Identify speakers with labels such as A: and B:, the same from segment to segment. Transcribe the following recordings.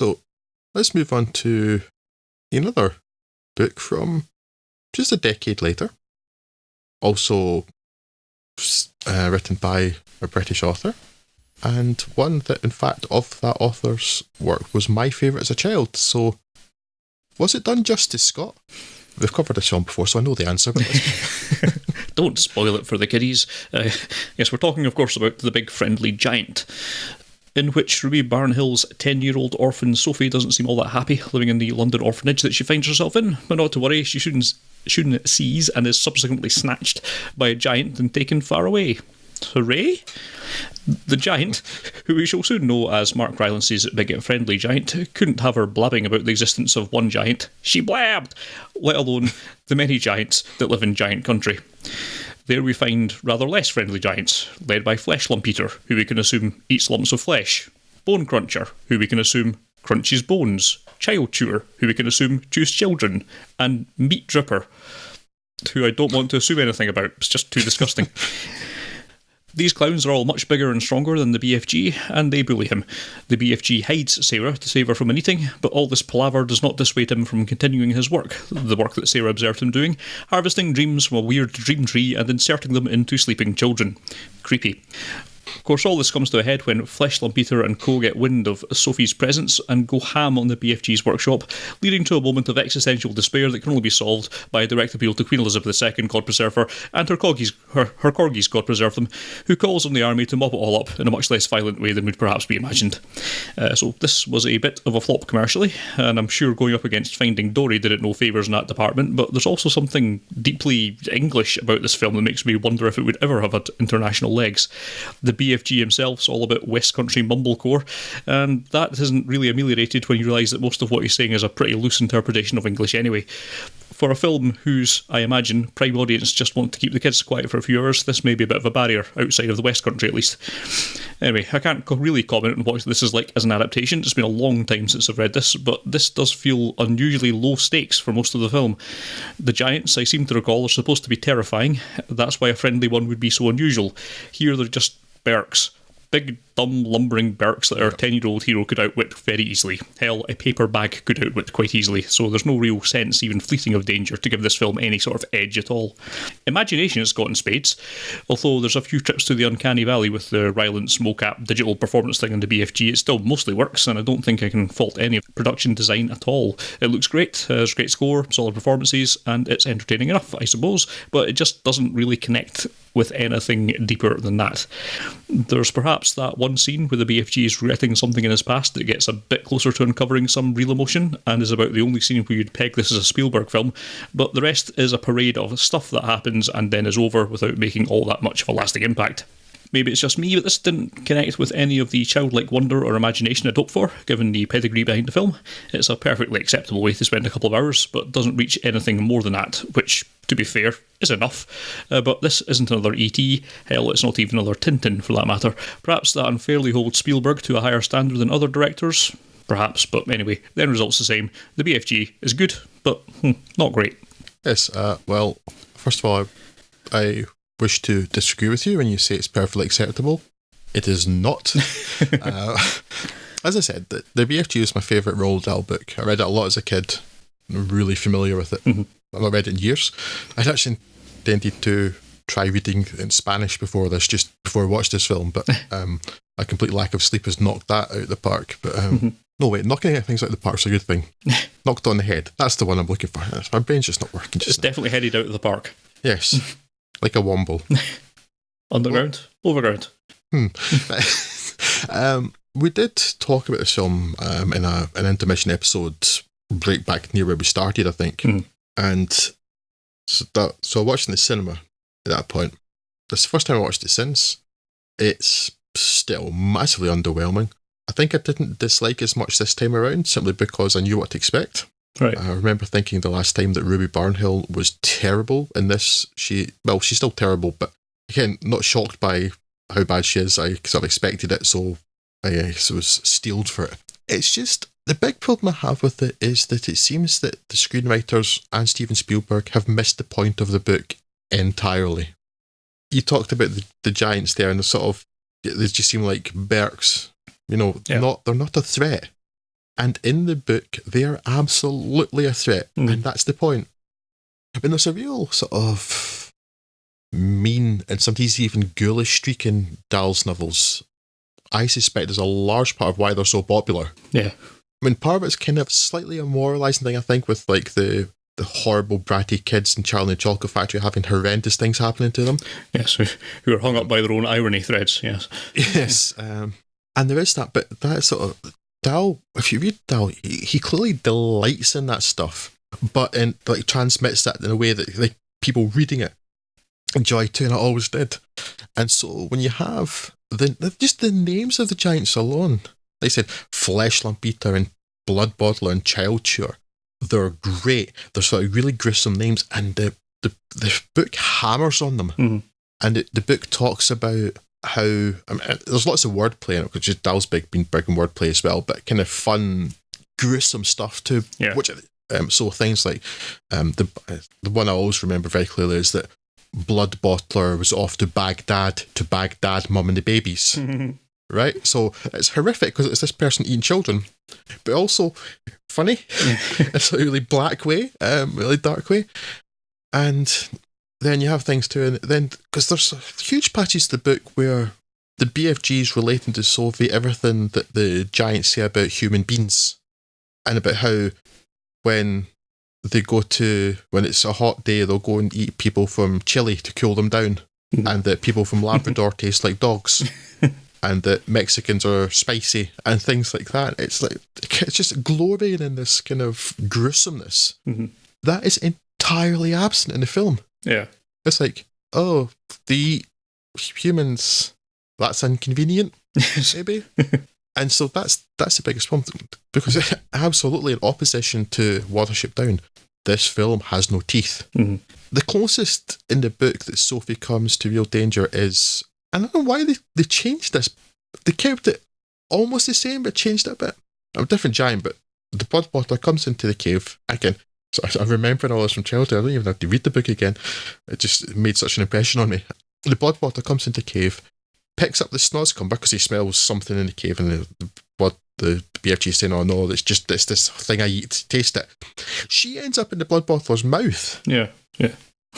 A: So let's move on to another book from just a decade later. Also written by a British author. And one that, in fact, of that author's work was my favourite as a child. So, was it done justice, Scott? We've covered this film before, so I know the answer. But
B: Don't spoil it for the kiddies. Yes, we're talking, of course, about The Big Friendly Giant, in which Ruby Barnhill's 10-year-old orphan Sophie doesn't seem all that happy living in the London orphanage that she finds herself in. But not to worry, she soon sees and is subsequently snatched by a giant and taken far away. Hooray! The giant, who we shall soon know as Mark Rylance's Big Friendly Giant, couldn't have her blabbing about the existence of one giant. She blabbed! Let alone the many giants that live in giant country. There we find rather less friendly giants, led by Flesh Lump-Eater, who we can assume eats lumps of flesh, Bone Cruncher, who we can assume crunches bones, Child Chewer, who we can assume chews children, and Meat Dripper, who I don't want to assume anything about. It's just too disgusting. These clowns are all much bigger and stronger than the BFG, and they bully him. The BFG hides Sarah to save her from an eating, but all this palaver does not dissuade him from continuing his work, the work that Sarah observed him doing, harvesting dreams from a weird dream tree and inserting them into sleeping children. Creepy. Of course, all this comes to a head when Flesh Lump-Eater and co get wind of Sophie's presence and go ham on the BFG's workshop, leading to a moment of existential despair that can only be solved by a direct appeal to Queen Elizabeth II, God preserve her, and her corgis, God preserve them, who calls on the army to mop it all up in a much less violent way than would perhaps be imagined. So this was a bit of a flop commercially, and I'm sure going up against Finding Dory did it no favours in that department, but there's also something deeply English about this film that makes me wonder if it would ever have had international legs. The BFG himself's all about West Country mumblecore, and that isn't really ameliorated when you realise that most of what he's saying is a pretty loose interpretation of English anyway. For a film whose, I imagine, prime audience just want to keep the kids quiet for a few hours, this may be a bit of a barrier, outside of the West Country at least. Anyway, I can't really comment on what this is like as an adaptation. It's been a long time since I've read this, but this does feel unusually low stakes for most of the film. The giants, I seem to recall, are supposed to be terrifying. That's why a friendly one would be so unusual. Here they're just Berks. Big, dumb, lumbering Berks that our 10-year-old hero could outwit very easily. Hell, a paper bag could outwit quite easily, so there's no real sense, even fleeting of danger, to give this film any sort of edge at all. Imagination has got in spades, although there's a few trips to the uncanny valley with the Rylance mocap digital performance thing in the BFG. It still mostly works, and I don't think I can fault any of the production design at all. It looks great, there's a great score, solid performances, and it's entertaining enough, I suppose, but it just doesn't really connect with anything deeper than that. There's perhaps that one scene where the BFG is regretting something in his past that gets a bit closer to uncovering some real emotion, and is about the only scene where you'd peg this as a Spielberg film, but the rest is a parade of stuff that happens and then is over without making all that much of a lasting impact. Maybe it's just me, but this didn't connect with any of the childlike wonder or imagination I'd hoped for, given the pedigree behind the film. It's a perfectly acceptable way to spend a couple of hours, but doesn't reach anything more than that, which, to be fair, is enough. But this isn't another E.T., hell, it's not even another Tintin for that matter. Perhaps that unfairly holds Spielberg to a higher standard than other directors? Perhaps, but anyway, the end result's the same. The BFG is good, but not great.
A: yes, well, first of all, I wish to disagree with you when you say it's perfectly acceptable. It is not. As I said, the BFG is my favourite Roald Dahl book. I read it a lot as a kid. I'm really familiar with it.
B: Mm-hmm.
A: I've not read it in years. I'd actually intended to try reading in Spanish before I watched this film, but a complete lack of sleep has knocked that out of the park. But no, wait, knocking things out of the park's a good thing. Knocked on the head. That's the one I'm looking for. My brain's just not working.
B: It's definitely headed out of the park.
A: Yes. Like a womble.
B: Underground? Overground?
A: We did talk about this film in an intermission episode right back near where we started, I think. And so I watched in the cinema at that point. This is the first time I watched it since. It's still massively underwhelming. I think I didn't dislike as much this time around, simply because I knew what to expect.
B: Right.
A: I remember thinking the last time that Ruby Barnhill was terrible in this. She's still terrible, but again, not shocked by how bad she is. I sort of expected it, so I was steeled for it. It's just, the big problem I have with it is that it seems that the screenwriters and Steven Spielberg have missed the point of the book entirely. You talked about the giants there, and they just seem like Berks. You know,
B: yeah.
A: they're not a threat. And in the book, they are absolutely a threat. And that's the point. I mean, there's a real sort of mean and sometimes even ghoulish streak in Dahl's novels. I suspect is a large part of why they're so popular.
B: Yeah.
A: I mean, part of it's kind of slightly a moralising thing, I think, with like the horrible bratty kids in Charlie and the Chocolate Factory having horrendous things happening to them.
B: Yes, who are hung up by their own irony threads, yes.
A: Yes, and there is that, but that sort of Dahl, if you read Dahl, he clearly delights in that stuff, but in like transmits that in a way that like people reading it enjoy too, and I always did. And so when you have just the names of the giants alone, they said Flesh Lump Eater and Blood Bottler and Child Chewer, they're great. They're sort of really gruesome names, and the book hammers on them.
B: Mm-hmm.
A: And the book talks about how, I mean, there's lots of wordplay in it, because Dahl's been big in wordplay as well, but kind of fun, gruesome stuff too.
B: Yeah.
A: Which, so things like the one I always remember very clearly is that Blood Bottler was off to Baghdad Mum and the babies.
B: Mm-hmm.
A: Right? So it's horrific because it's this person eating children, but also funny. It's a really black way, really dark way. And then you have things too, and then, because there's huge patches of the book where the BFGs relating to Sophie everything that the giants say about human beings, and about how when it's a hot day, they'll go and eat people from Chile to cool them down, and that people from Labrador taste like dogs. And that Mexicans are spicy and things like that. It's just glorying in this kind of gruesomeness that is entirely absent in the film.
B: Yeah.
A: It's like, oh, the humans, that's inconvenient, maybe. And so that's the biggest problem, because absolutely in opposition to Watership Down, this film has no teeth.
B: Mm-hmm.
A: The closest in the book that Sophie comes to real danger is, I don't know why they changed this. They kept it almost the same, but changed it a bit. I'm a different giant, but the Blood Bottler comes into the cave. Again, so I'm remembering all this from childhood. I don't even have to read the book again. It just made such an impression on me. The Blood Bottler comes into the cave, picks up the Snozzcomb because he smells something in the cave, and the BFG is saying, oh no, it's just this thing I eat, taste it. She ends up in the Blood Bottler's mouth.
B: Yeah.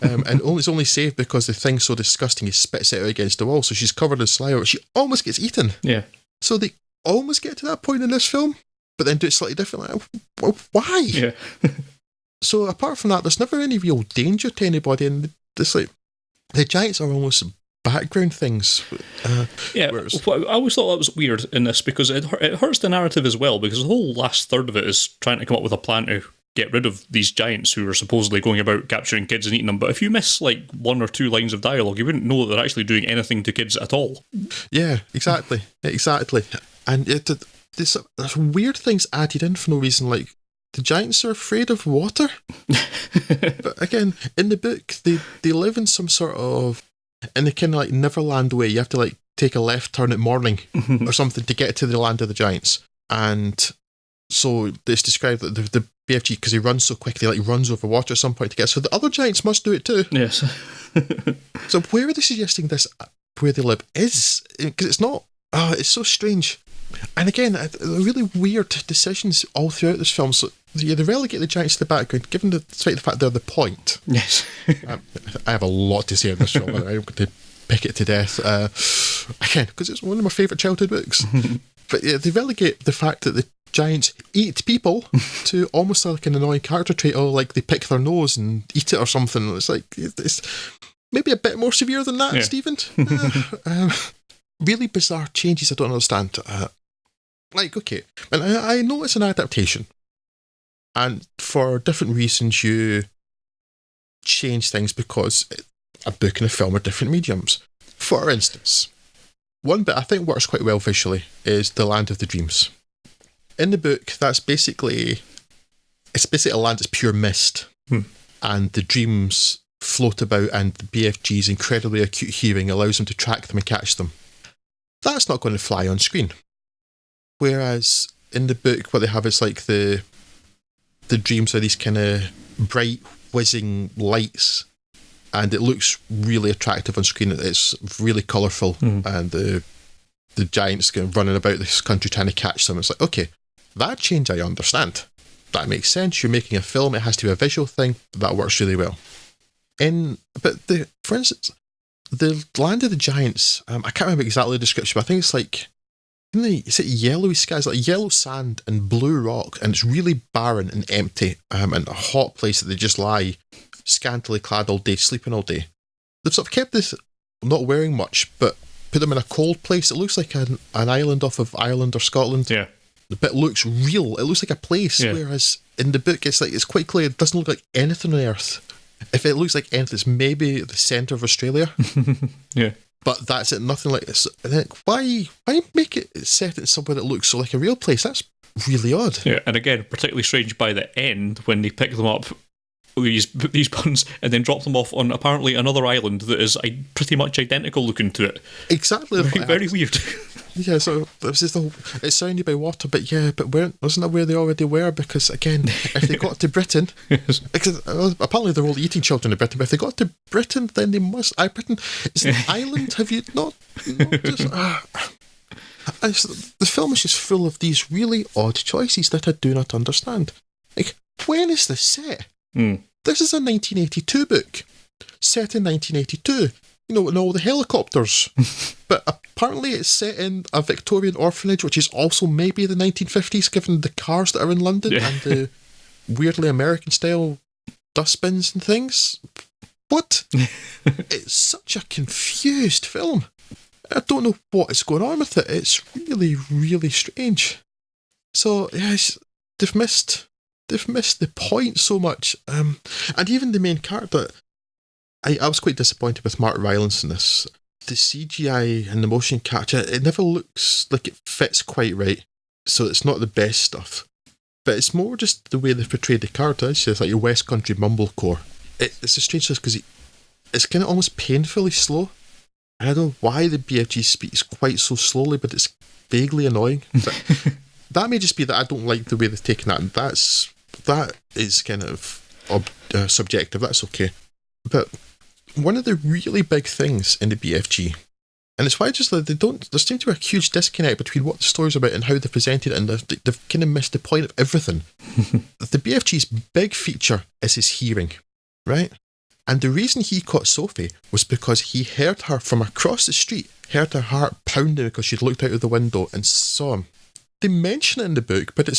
A: And it's only saved because the thing's so disgusting he spits it out against the wall, so she's covered in saliva. She almost gets eaten.
B: Yeah.
A: So they almost get to that point in this film, but then do it slightly differently. Why?
B: Yeah.
A: So apart from that, there's never any real danger to anybody, and it's like the giants are almost background things.
B: Yeah, I always thought that was weird in this, because it hurts the narrative as well, because the whole last third of it is trying to come up with a plan to get rid of these giants who are supposedly going about capturing kids and eating them. But if you miss like one or two lines of dialogue, you wouldn't know that they're actually doing anything to kids at all.
A: Yeah, exactly. And there's weird things added in for no reason, like the giants are afraid of water. But again, in the book, they live in some sort of, in the kind of like Neverland way. You have to like take a left turn at morning or something to get to the land of the giants. And so it's described that the BFG, because he runs so quickly, like runs over water at some point to get. So the other giants must do it too.
B: Yes.
A: So where are they suggesting this, where they live, is? Because it's not. Oh, it's so strange. And again, really weird decisions all throughout this film. So they relegate the giants to the background, given despite the fact they're the point.
B: Yes.
A: I have a lot to say on this film. I'm going to pick it to death. Again, because it's one of my favourite childhood books. But yeah, they relegate the fact that the giants eat people to almost like an annoying character trait, or like they pick their nose and eat it or something. It's like, it's maybe a bit more severe than that, yeah. Stephen. Really bizarre changes I don't understand. Like, okay, and I know it's an adaptation, and for different reasons you change things because a book and a film are different mediums. For instance, one bit I think works quite well visually is the Land of the Dreams. In the book, it's basically a land that's pure mist, and the dreams float about, and the BFG's incredibly acute hearing allows them to track them and catch them. That's not going to fly on screen. Whereas in the book, what they have is like the dreams are these kind of bright, whizzing lights, and it looks really attractive on screen. It's really colourful, and the giants running about this country trying to catch them. It's like, okay, That change I understand. That makes sense. You're making a film, it has to be a visual thing. That works really well. For instance, the Land of the Giants, I can't remember exactly the description, but I think it's like, is it yellowy skies, like yellow sand and blue rock, and it's really barren and empty, and a hot place that they just lie scantily clad all day, sleeping all day. They've sort of kept this not wearing much, but put them in a cold place. It looks like an island off of Ireland or Scotland.
B: Yeah.
A: But it looks real. It looks like a place, whereas in the book it's quite clear it doesn't look like anything on Earth. If it looks like anything, it's maybe the centre of Australia.
B: Yeah.
A: But that's it, nothing like this. And then why make it set in somewhere that looks so like a real place? That's really odd.
B: Yeah, and again, particularly strange by the end when they pick them up, these buns, and then drop them off on apparently another island that is pretty much identical looking to it.
A: Exactly.
B: Very weird.
A: Yeah, so this is it's surrounded by water, but wasn't that where they already were? Because again, if they got to Britain,
B: Yes.
A: because apparently they're all eating children in Britain, but if they got to Britain, then they must. Britain is an island. Have you not just? The film is just full of these really odd choices that I do not understand. Like, when is this set? This is a 1982 book, set in 1982. And all the helicopters. But apparently it's set in a Victorian orphanage, which is also maybe the 1950s, given the cars that are in London and the weirdly American-style dustbins and things. What? It's such a confused film. I don't know what is going on with it. It's really, really strange. So, yes, they've missed the point so much. And even the main character... I was quite disappointed with Mark Rylance in this. The CGI and the motion capture, it never looks like it fits quite right. So it's not the best stuff. But it's more just the way they've portrayed the character. It's just like your West Country mumblecore. It's a strange stuff because it's kind of almost painfully slow. I don't know why the BFG speaks quite so slowly, but it's vaguely annoying. That may just be that I don't like the way they've taken that. And that is kind of subjective. That's okay. But one of the really big things in the BFG, and it's why just that there seems to be a huge disconnect between what the story's about and how they presented it, and they've kind of missed the point of everything. The BFG's big feature is his hearing, right? And the reason he caught Sophie was because he heard her from across the street, heard her heart pounding because she'd looked out of the window and saw him. They mention it in the book, but it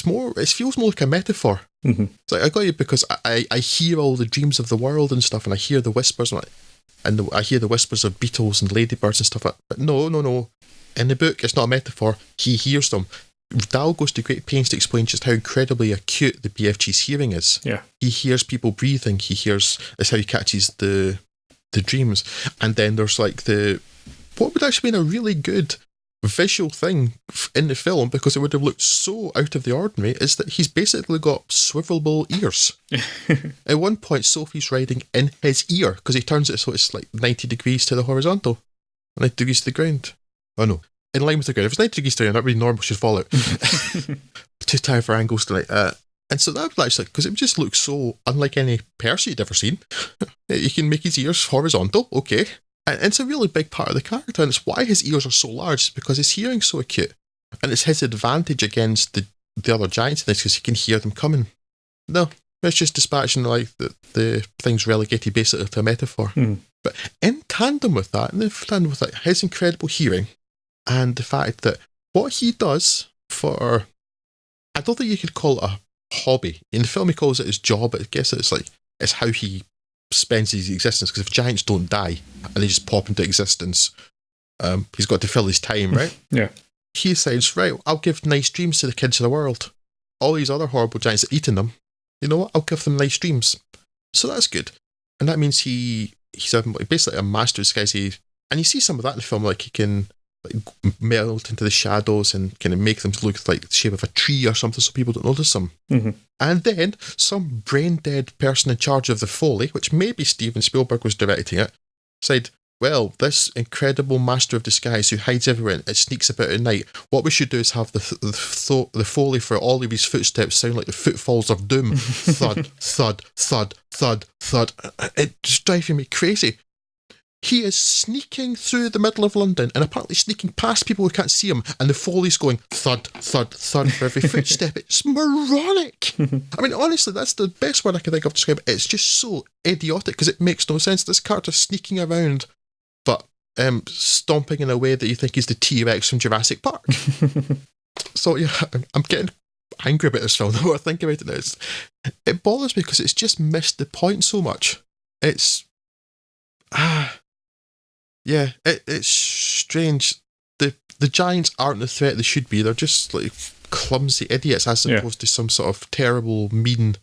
A: feels more like a metaphor.
B: Mm-hmm.
A: It's like, I got you because I hear all the dreams of the world and stuff, and I hear the whispers, and I hear the whispers of beetles and ladybirds and stuff like that. But no. In the book, it's not a metaphor. He hears them. Dahl goes to great pains to explain just how incredibly acute the BFG's hearing is.
B: Yeah.
A: He hears people breathing. That's how he catches the dreams. And then there's like what would actually be a really good visual thing in the film, because it would have looked so out of the ordinary, is that he's basically got swivelable ears. At one point, Sophie's riding in his ear, because he turns it so it's like 90 degrees to the horizontal, 90 degrees to the ground. Oh no, in line with the ground. If it's 90 degrees to the ground, that'd be normal, she'd fall out. Too tired for angles tonight. And so that was actually, because it just looks so unlike any person you'd ever seen. He can make his ears horizontal, okay. And it's a really big part of the character, and it's why his ears are so large, because his hearing's so acute. And it's his advantage against the other giants in this, because he can hear them coming. No, it's just dispatching like the thing's relegated basically to a metaphor. But in tandem with that, his incredible hearing, and the fact that what he does for, I don't think you could call it a hobby. In the film he calls it his job, but I guess it's how he spends his existence, because if giants don't die and they just pop into existence, he's got to fill his time, right?
B: Yeah.
A: He says, right, I'll give nice dreams to the kids of the world. All these other horrible giants are eating them. You know what? I'll give them nice dreams. So that's good. And that means he's basically a master of disguise. And you see some of that in the film, like he can melt into the shadows and kind of make them look like the shape of a tree or something so people don't notice them.
B: Mm-hmm.
A: And then some brain-dead person in charge of the Foley, which maybe Steven Spielberg was directing it, said, well, this incredible master of disguise who hides everywhere and sneaks about at night, what we should do is have the Foley for all of his footsteps sound like the footfalls of doom. Thud, thud, thud, thud, thud. It's driving me crazy. He is sneaking through the middle of London and apparently sneaking past people who can't see him, and the Foley's going thud, thud, thud for every footstep. It's moronic. I mean, honestly, that's the best word I can think of to describe it. It's just so idiotic because it makes no sense. This character sneaking around, but stomping in a way that you think he's the T-Rex from Jurassic Park. So yeah, I'm getting angry about this film the more I think about it now. It bothers me because it's just missed the point so much. It's yeah, it's strange. The giants aren't the threat they should be. They're just like clumsy idiots as opposed to some sort of terrible, mean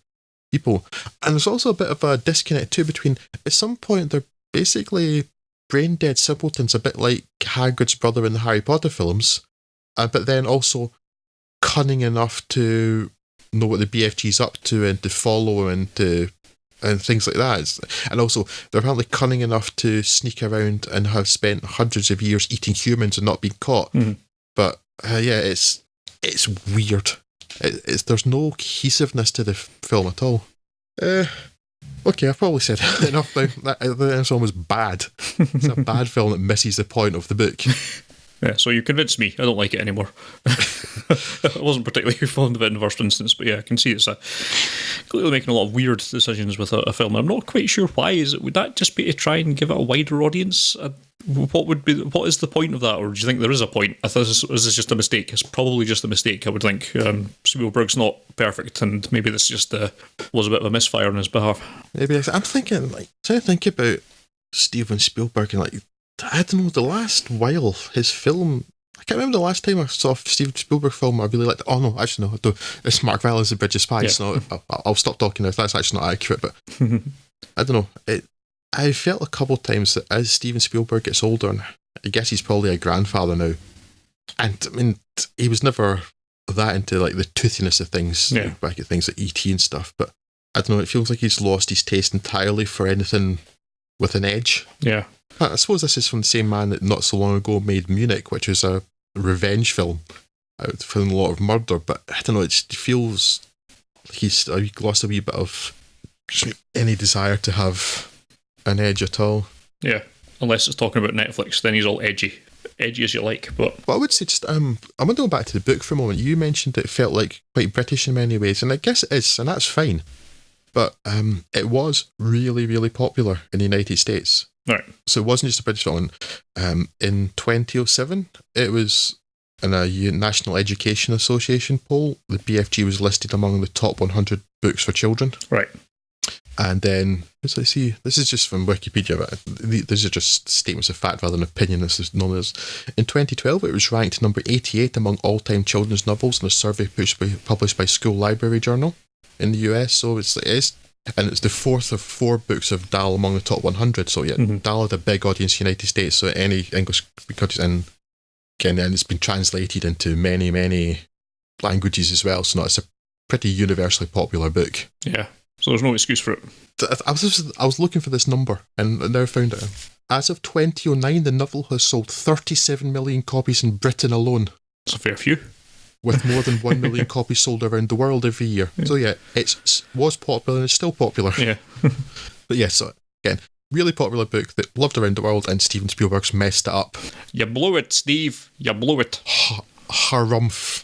A: people. And there's also a bit of a disconnect too between, at some point they're basically brain dead simpletons, a bit like Hagrid's brother in the Harry Potter films, but then also cunning enough to know what the BFG's up to and to follow and things like that. And also, they're apparently cunning enough to sneak around and have spent hundreds of years eating humans and not being caught. Mm-hmm. But yeah, it's weird. There's no cohesiveness to the film at all. Okay, I've probably said enough now. This film was bad. It's a bad film that misses the point of the book.
B: Yeah, so you convinced me. I don't like it anymore. I wasn't particularly fond of it in the first instance, but yeah, I can see it's clearly making a lot of weird decisions with a film. I'm not quite sure why. Would that just be to try and give it a wider audience? What is the point of that, or do you think there is a point? I thought this is just a mistake. It's probably just a mistake. I would think Spielberg's not perfect, and maybe this just was a bit of a misfire on his behalf. Maybe
A: I'm thinking, trying to think about Steven Spielberg and I don't know, the last while, his film, I can't remember the last time I saw a Steven Spielberg film I really liked. Oh no, actually no, it's Mark Rylance and Bridge of Spies, so I'll stop talking now if that's actually not accurate, but I don't know. I felt a couple of times that as Steven Spielberg gets older, and I guess he's probably a grandfather now, and I mean, he was never that into the toothiness of things, back at things like E.T. and stuff, but I don't know, it feels like he's lost his taste entirely for anything with an edge.
B: Yeah.
A: I suppose this is from the same man that not so long ago made Munich, which was a revenge film filling a lot of murder, but I don't know, it feels like he's lost a wee bit of any desire to have an edge at all.
B: Yeah, unless it's talking about Netflix, then he's all edgy as you like. But
A: I would say just, I'm going to go back to the book for a moment. You mentioned it felt like quite British in many ways, and I guess it is, and that's fine. But it was really, really popular in the United States.
B: Right.
A: So it wasn't just a British film. In 2007, it was in a National Education Association poll. The BFG was listed among the top 100 books for children.
B: Right.
A: And then, let's see, this is just from Wikipedia, but these are just statements of fact rather than opinion. This is known as. In 2012, it was ranked number 88 among all-time children's novels in a survey published by School Library Journal in the US. So it's the fourth of 4 books of Dahl among the top 100. So yeah, Dahl had a big audience in the United States, so any English countries, and again, and it's been translated into many, many languages as well. So no, it's a pretty universally popular book.
B: Yeah, so there's no excuse for it.
A: I was looking for this number, and I now found it. As of 2009, the novel has sold 37 million copies in Britain alone.
B: That's a fair few.
A: With more than 1 million copies sold around the world every year. So yeah, it was popular and it's still popular.
B: Yeah.
A: But yeah, so again, really popular book that loved around the world, and Steven Spielberg's messed it up.
B: You blew it, Steve. You blew it.
A: Harumph.